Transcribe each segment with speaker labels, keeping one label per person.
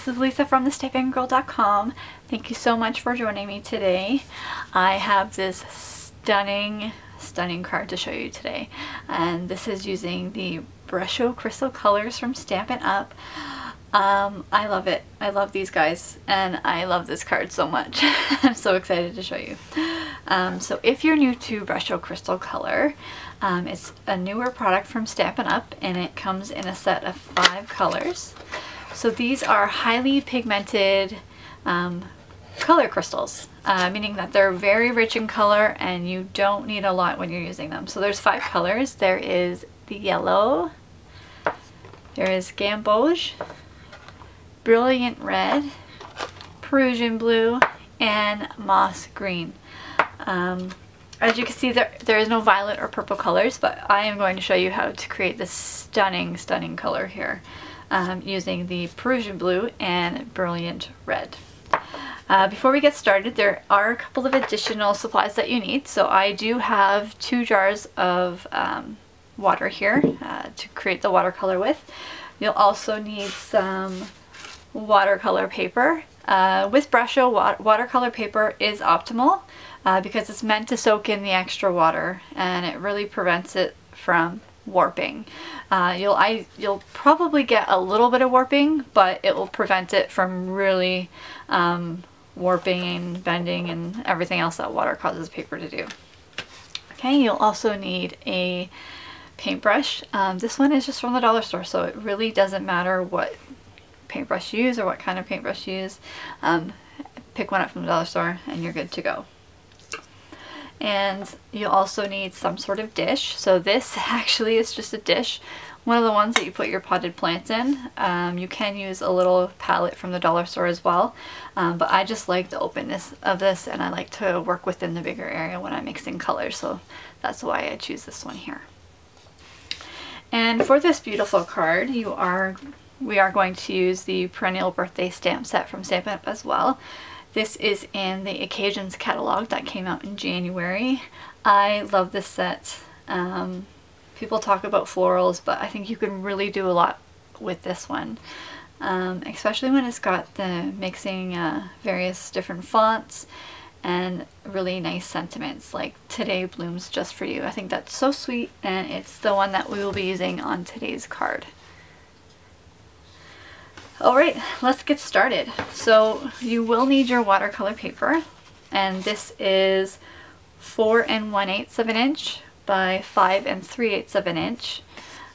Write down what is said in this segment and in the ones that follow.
Speaker 1: this is Lisa from the stampingirl.com. Thank you so much for joining me today. I have this stunning card to show you today, and this is using the Brusho Crystal Colors from Stampin Up. I love it. I love these guys, and I love this card so much. I'm so excited to show you. So if you're new to Brusho Crystal Color, it's a newer product from Stampin Up, and it comes in a set of 5 colors. So these are highly pigmented color crystals, meaning that they're very rich in color and you don't need a lot when you're using them. So there's 5 colors. There is the yellow, there is gamboge, brilliant red, Peruvian blue, and moss green. As you can see, there is no violet or purple colors, but I am going to show you how to create this stunning color here using the Peruvian blue and brilliant red. Before we get started, there are a couple of additional supplies that you need. So I do have 2 jars of water here to create the watercolor with. You'll also need some watercolor paper. With Brusho, watercolor paper is optimal because it's meant to soak in the extra water, and it really prevents it from warping. You'll probably get a little bit of warping, but it will prevent it from really warping and bending and everything else that water causes paper to do. Okay, you'll also need a paintbrush. This one is just from the dollar store, so it really doesn't matter what paintbrush you use or what kind of paintbrush you use. Pick one up from the dollar store and you're good to go. And you also need some sort of dish. So this actually is just a dish, one of the ones that you put your potted plants in. You can use a little palette from the dollar store as well, but I just like the openness of this, and I like to work within the bigger area when I'm mixing colors, so that's why I choose this one here. And for this beautiful card, we are going to use the Perennial Birthday Stamp Set from Stampin Up as well. This is in the Occasions catalog that came out in January. I love this set. People talk about florals, but I think you can really do a lot with this one, especially when it's got the mixing various different fonts and really nice sentiments like "Today blooms just for you." I think that's so sweet, and it's the one that we will be using on today's card. Alright, let's get started. So you will need your watercolor paper, and this is 4 1/8 of an inch by 5 3/8 of an inch.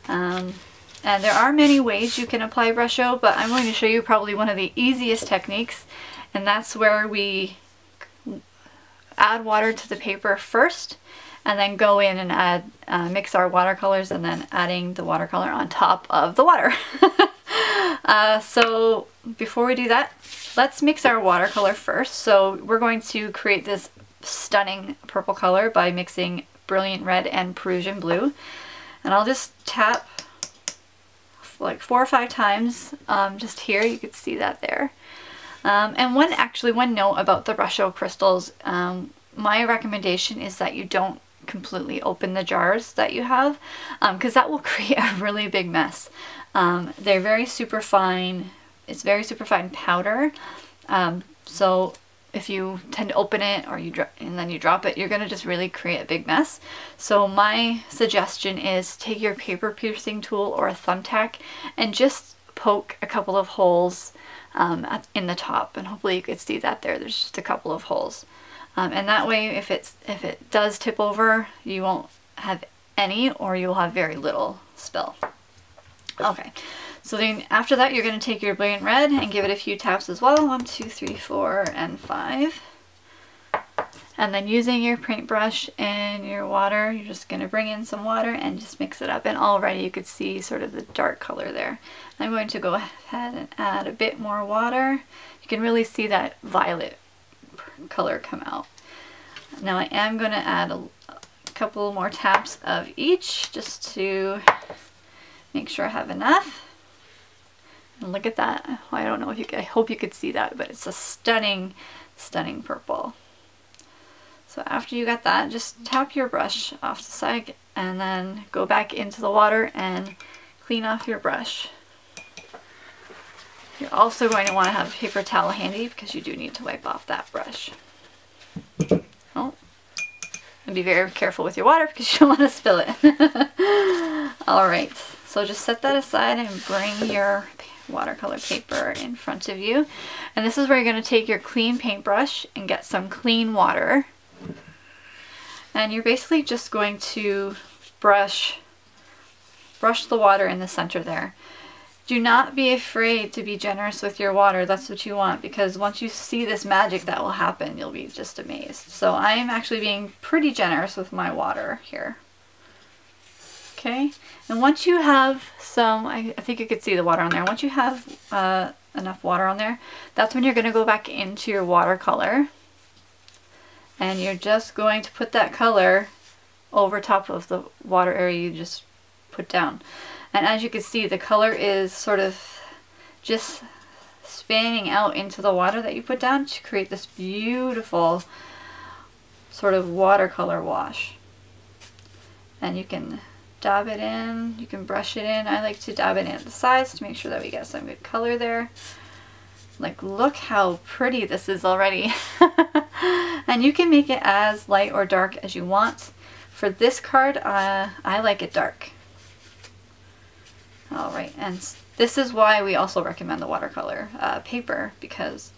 Speaker 1: And there are many ways you can apply Brusho, but I'm going to show you probably one of the easiest techniques, and that's where we add water to the paper first and then go in and add mix our watercolors, and then adding the watercolor on top of the water. So before we do that, let's mix our watercolor first. So we're going to create this stunning purple color by mixing brilliant red and Peruvian blue. And I'll just tap like 4 or 5 times just here. You can see that there. And one note about the Brusho crystals, my recommendation is that you don't completely open the jars that you have, because that will create a really big mess. They're very super fine. It's very super fine powder. So if you tend to open it or and then you drop it, you're gonna just really create a big mess. So my suggestion is take your paper piercing tool or a thumbtack and just poke a couple of holes in the top, and hopefully you could see that there. There's just a couple of holes. And that way, if it does tip over, you won't have any, or you'll have very little spill. Okay, so then after that, you're going to take your brilliant red and give it a few taps as well. 1, 2, 3, 4, and 5. And then using your paintbrush and your water, you're just going to bring in some water and just mix it up. And already you could see sort of the dark color there. I'm going to go ahead and add a bit more water. You can really see that violet color come out. Now I am going to add a couple more taps of each just to make sure I have enough. And look at that. I don't know if you could, I hope you could see that, but it's a stunning purple. So after you got that, just tap your brush off the side and then go back into the water and clean off your brush. You're also going to want to have a paper towel handy because you do need to wipe off that brush. Oh, and be very careful with your water because you don't want to spill it. Alright, so just set that aside and bring your watercolor paper in front of you. And this is where you're going to take your clean paintbrush and get some clean water. And you're basically just going to brush the water in the center there. Do not be afraid to be generous with your water. That's what you want, because once you see this magic that will happen, you'll be just amazed. So I am actually being pretty generous with my water here. Okay, and once you have some, I think you could see the water on there. Once you have enough water on there, that's when you're going to go back into your watercolor. And you're just going to put that color over top of the water area you just put down. And as you can see, the color is sort of just spanning out into the water that you put down to create this beautiful sort of watercolor wash. And you can dab it in, you can brush it in. I like to dab it in at the sides to make sure that we get some good color there. Like, look how pretty this is already. And you can make it as light or dark as you want. For this card, I like it dark. Alright, and this is why we also recommend the watercolor paper, because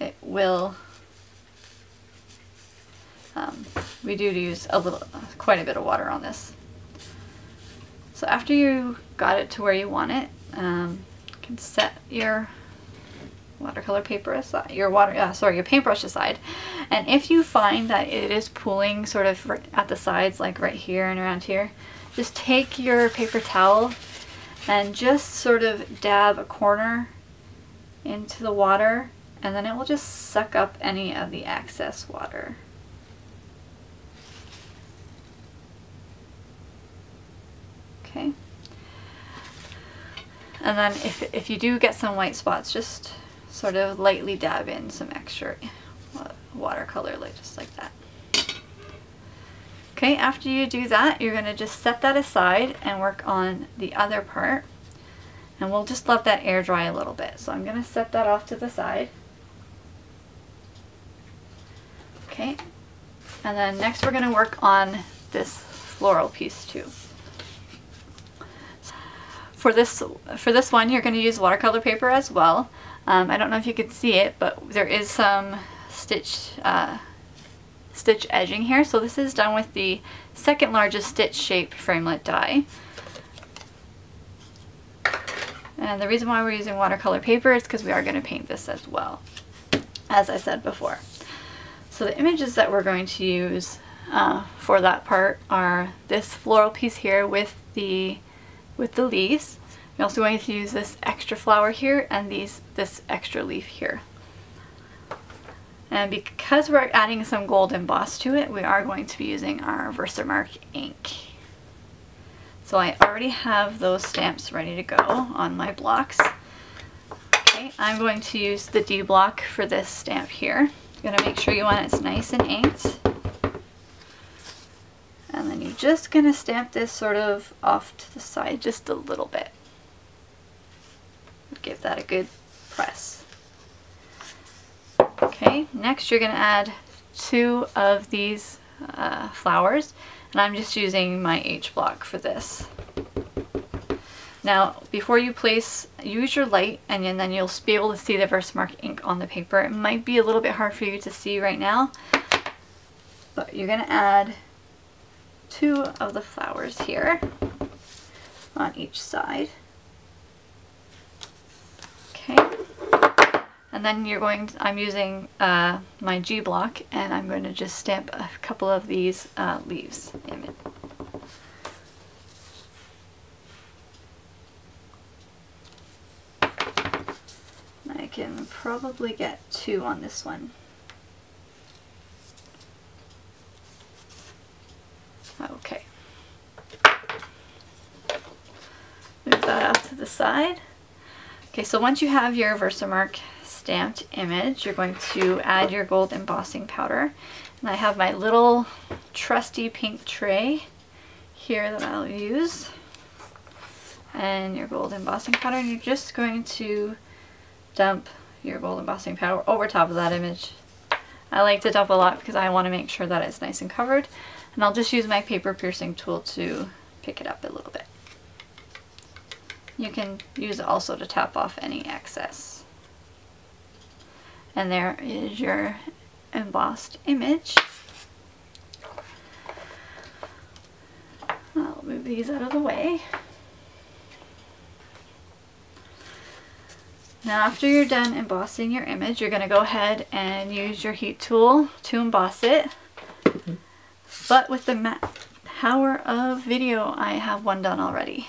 Speaker 1: it will, we do use quite a bit of water on this. So after you got it to where you want it, you can set your watercolor paper aside, your paintbrush aside. And if you find that it is pooling sort of at the sides, like right here and around here, just take your paper towel and just sort of dab a corner into the water, and then it will just suck up any of the excess water. Okay. And then if you do get some white spots, just sort of lightly dab in some extra watercolor, like just like that. Okay, after you do that, you're going to just set that aside and work on the other part. And we'll just let that air dry a little bit. So I'm going to set that off to the side. Okay, and then next we're going to work on this floral piece too. For this one, you're going to use watercolor paper as well. I don't know if you could see it, but there is some stitch edging here. So this is done with the second largest stitch shape framelit die. And the reason why we're using watercolor paper is because we are going to paint this as well, as I said before. So the images that we're going to use for that part are this floral piece here with the leaves. We're also going to use this extra flower here and this extra leaf here. And because we're adding some gold emboss to it, we are going to be using our Versamark ink. So I already have those stamps ready to go on my blocks. Okay, I'm going to use the D block for this stamp here. You're going to make sure you want it nice and inked. And then you're just going to stamp this sort of off to the side just a little bit. Give that a good press. Okay, next you're going to add 2 of these flowers, and I'm just using my H block for this. Now, before you place, use your light, and then you'll be able to see the Versamark ink on the paper. It might be a little bit hard for you to see right now, but you're going to add 2 of the flowers here on each side. Okay, and then I'm using my G block, and I'm going to just stamp a couple of these leaves in it. I can probably get 2 on this one. Okay. Move that off to the side. Okay, so once you have your Versamark stamped image, you're going to add your gold embossing powder. And I have my little trusty pink tray here that I'll use. and your gold embossing powder, and you're just going to dump your gold embossing powder over top of that image. I like to dump a lot because I want to make sure that it's nice and covered, and I'll just use my paper piercing tool to pick it up a little bit. You can use it also to tap off any excess. And there is your embossed image. I'll move these out of the way. Now after you're done embossing your image, you're going to go ahead and use your heat tool to emboss it. But with the power of video, I have one done already.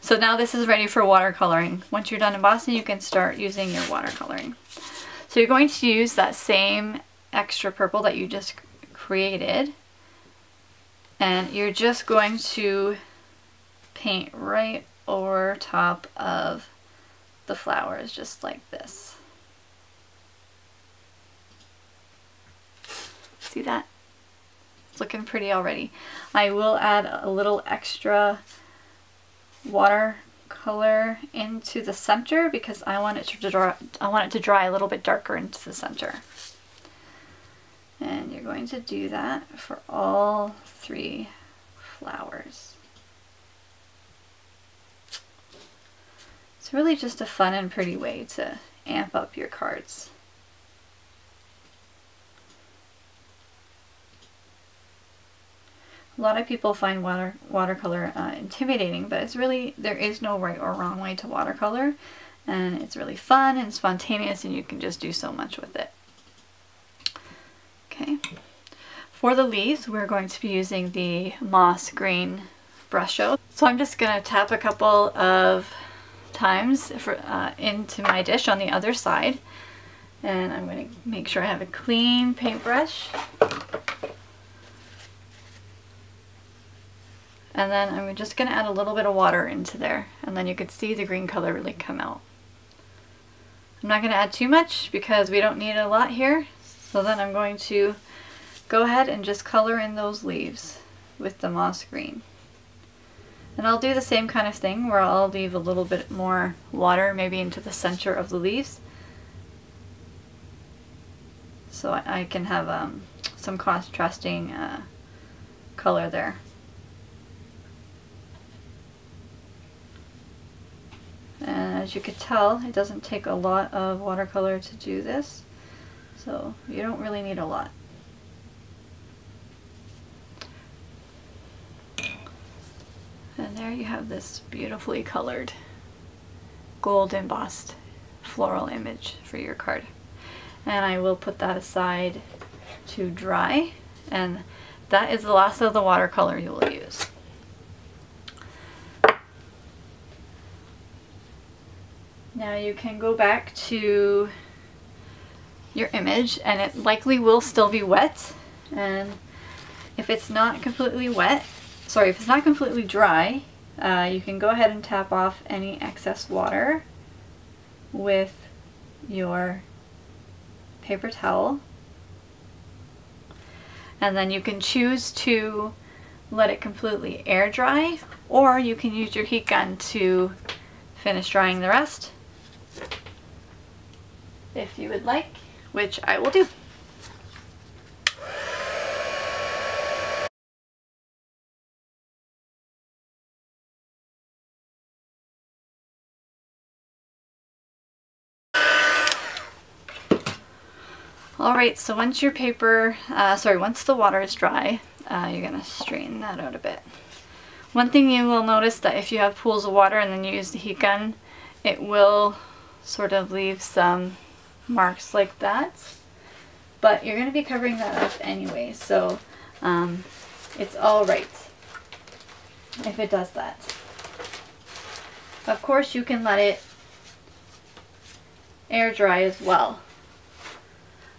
Speaker 1: So now this is ready for watercoloring. Once you're done embossing, you can start using your watercoloring. So you're going to use that same extra purple that you just created, and you're just going to paint right over top of the flowers, just like this. See that? It's looking pretty already. I will add a little extra watercolor into the center because I want it to dry a little bit darker into the center. And you're going to do that for all 3 flowers. It's really just a fun and pretty way to amp up your cards. A lot of people find watercolor intimidating, but it's really, there is no right or wrong way to watercolor, and it's really fun and spontaneous, and you can just do so much with it. Okay, for the leaves we're going to be using the moss green Brusho. So I'm just going to tap a couple of times into my dish on the other side, and I'm going to make sure I have a clean paintbrush. And then I'm just going to add a little bit of water into there, and then you could see the green color really come out. I'm not going to add too much because we don't need a lot here. So then I'm going to go ahead and just color in those leaves with the moss green. And I'll do the same kind of thing where I'll leave a little bit more water maybe into the center of the leaves, so I can have some contrasting color there. And as you could tell, it doesn't take a lot of watercolor to do this, so you don't really need a lot. And there you have this beautifully colored gold embossed floral image for your card. And I will put that aside to dry, and that is the last of the watercolor you will use. Now you can go back to your image, and it likely will still be wet, and if it's not completely wet, sorry, if it's not completely dry, you can go ahead and tap off any excess water with your paper towel, and then you can choose to let it completely air dry, or you can use your heat gun to finish drying the rest if you would like, which I will do. Alright, so once your paper, once the water is dry, you're going to straighten that out a bit. One thing you will notice that if you have pools of water and then you use the heat gun, it will sort of leave some marks like that, but you're going to be covering that up anyway, so it's alright if it does that. Of course you can let it air dry as well,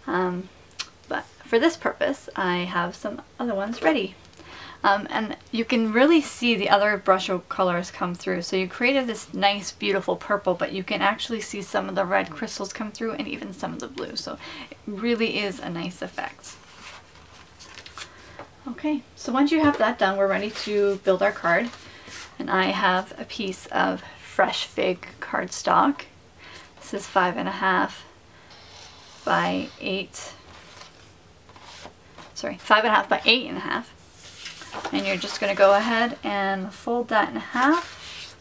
Speaker 1: but for this purpose I have some other ones ready. And you can really see the other Brusho colors come through. So you created this nice beautiful purple, but you can actually see some of the red crystals come through and even some of the blue. So it really is a nice effect. Okay, so once you have that done, we're ready to build our card. And I have a piece of fresh fig cardstock. This is 5.5 by 8. Sorry, 5.5 by 8.5. And you're just going to go ahead and fold that in half.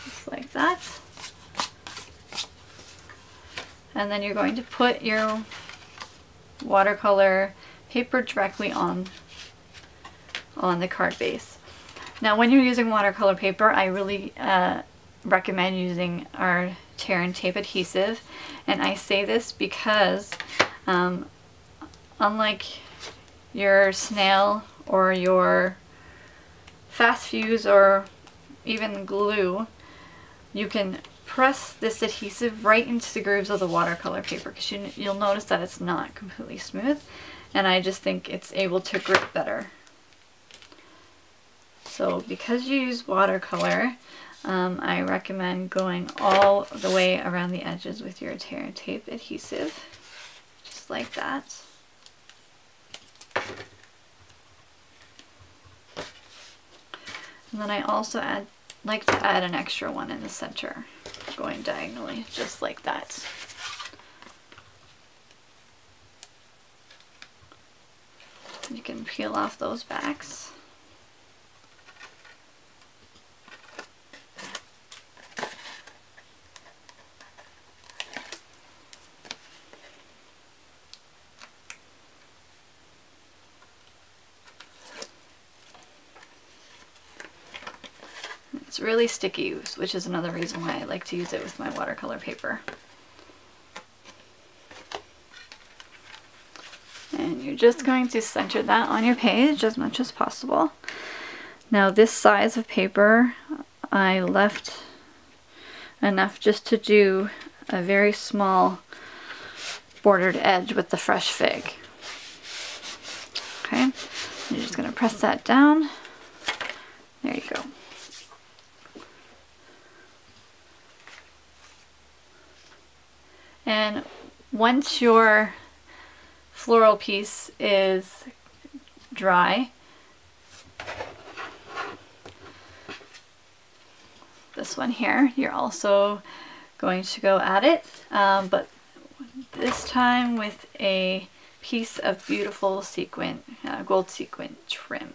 Speaker 1: Just like that. And then you're going to put your watercolor paper directly on the card base. Now when you're using watercolor paper, I really recommend using our tear and tape adhesive. And I say this because unlike your snail or your fast fuse or even glue, you can press this adhesive right into the grooves of the watercolor paper, because you'll notice that it's not completely smooth, and I just think it's able to grip better. So because you use watercolor, I recommend going all the way around the edges with your tear and tape adhesive, just like that. And then I also like to add an extra one in the center, going diagonally, just like that. You can peel off those backs. It's really sticky, which is another reason why I like to use it with my watercolor paper. And you're just going to center that on your page as much as possible. Now this size of paper, I left enough just to do a very small bordered edge with the fresh fig. Okay, you're just going to press that down. There you go. And once your floral piece is dry, this one here, you're also going to go at it, but this time with a piece of beautiful sequin, gold sequin trim.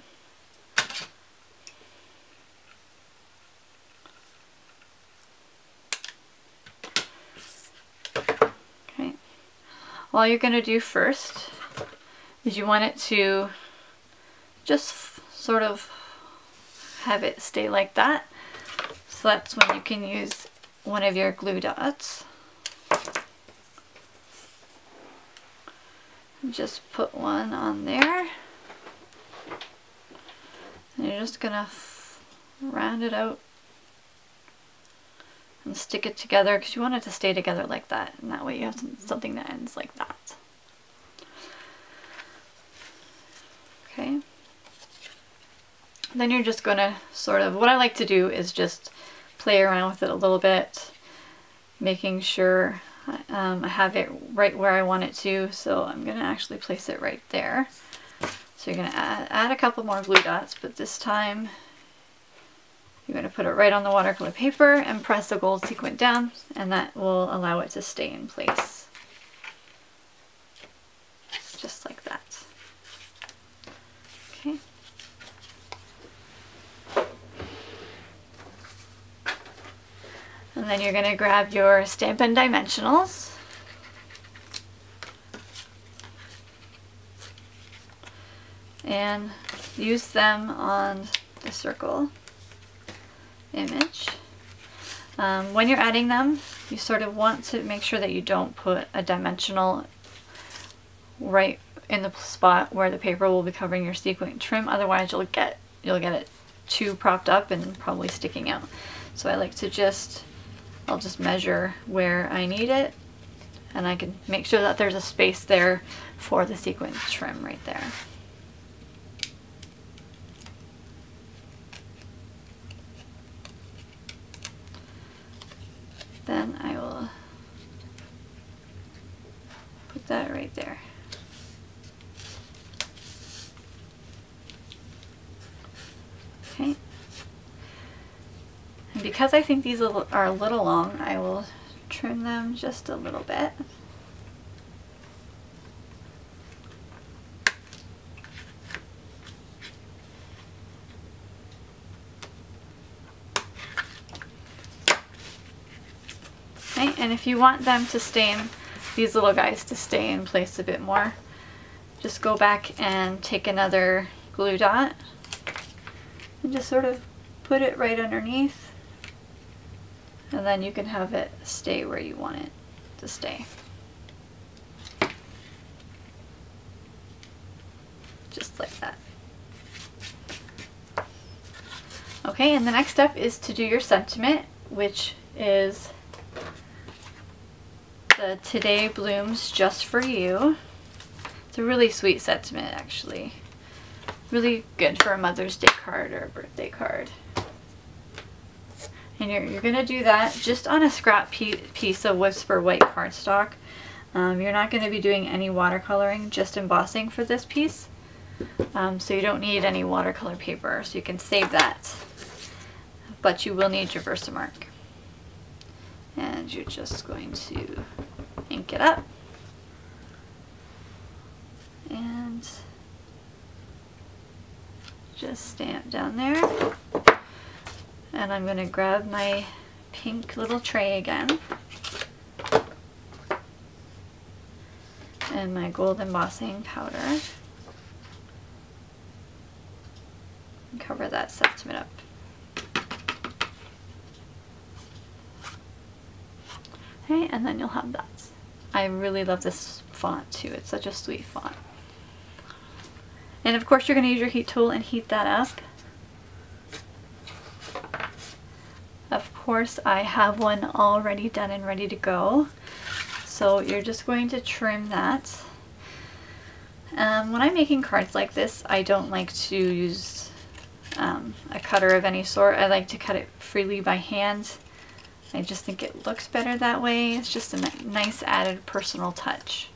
Speaker 1: All you're going to do first is you want it to just sort of have it stay like that. So that's when you can use one of your glue dots. Just put one on there. And you're just going to round it out and stick it together, because you want it to stay together like that, and that way you have something that ends like that. Okay. Then you're just going to sort of, what I like to do is just play around with it a little bit, making sure I have it right where I want it to. So I'm going to actually place it right there. So you're going to add a couple more glue dots, but this time you're going to put it right on the watercolor paper and press the gold sequin down, and that will allow it to stay in place. Just like that. Okay. And then you're going to grab your Stampin' Dimensionals. And use them on the circle image. When you're adding them, you sort of want to make sure that you don't put a dimensional right in the spot where the paper will be covering your sequin trim, otherwise you'll get it too propped up and probably sticking out. So I like to I'll just measure where I need it, and I can make sure that there's a space there for the sequin trim right there. Then I will put that right there. Okay. And because I think these are a little long, I will trim them just a little bit. Okay, and if you want them to stay in, these little guys to stay in place a bit more, just go back and take another glue dot and just sort of put it right underneath, and then you can have it stay where you want it to stay. Just like that. Okay, and the next step is to do your sentiment, which is the Today Blooms Just For You. It's a really sweet sentiment, actually. Really good for a Mother's Day card or a birthday card. And you're going to do that just on a scrap piece of Whisper white cardstock. You're not going to be doing any watercoloring, just embossing for this piece. So you don't need any watercolor paper, so you can save that. But you will need your Versamark. And you're just going to ink it up. And just stamp down there. And I'm going to grab my pink little tray again. And my gold embossing powder. And cover that sentiment up. Okay, and then you'll have that. I really love this font too. It's such a sweet font. And of course you're going to use your heat tool and heat that up. Of course I have one already done and ready to go. So you're just going to trim that. When I'm making cards like this, I don't like to use a cutter of any sort. I like to cut it freely by hand. I just think it looks better that way. It's just a nice added personal touch.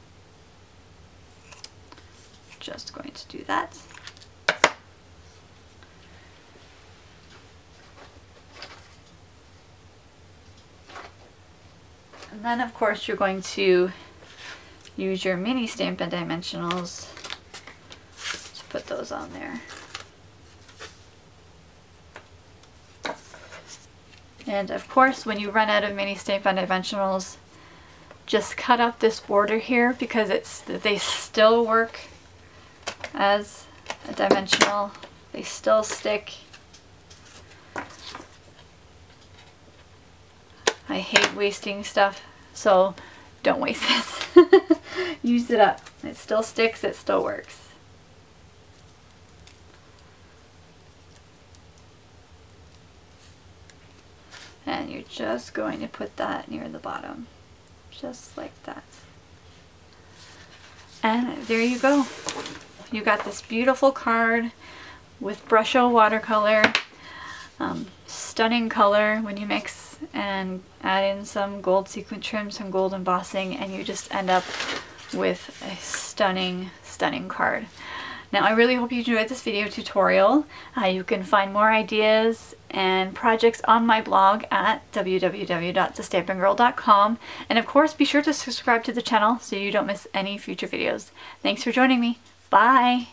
Speaker 1: Just going to do that. And then of course you're going to use your mini Stampin' Dimensionals to put those on there. And of course, when you run out of mini Stampin' Dimensionals, just cut up this border here because they still work as a dimensional. They still stick. I hate wasting stuff, so don't waste this. Use it up. It still sticks, it still works. And you're just going to put that near the bottom, just like that. And there you go. You got this beautiful card with Brusho watercolor, stunning color when you mix and add in some gold sequin trim, some gold embossing, and you just end up with a stunning, stunning card. Now I really hope you enjoyed this video tutorial. You can find more ideas and projects on my blog at www.thestampingirl.com, and of course be sure to subscribe to the channel so you don't miss any future videos. Thanks for joining me. Bye!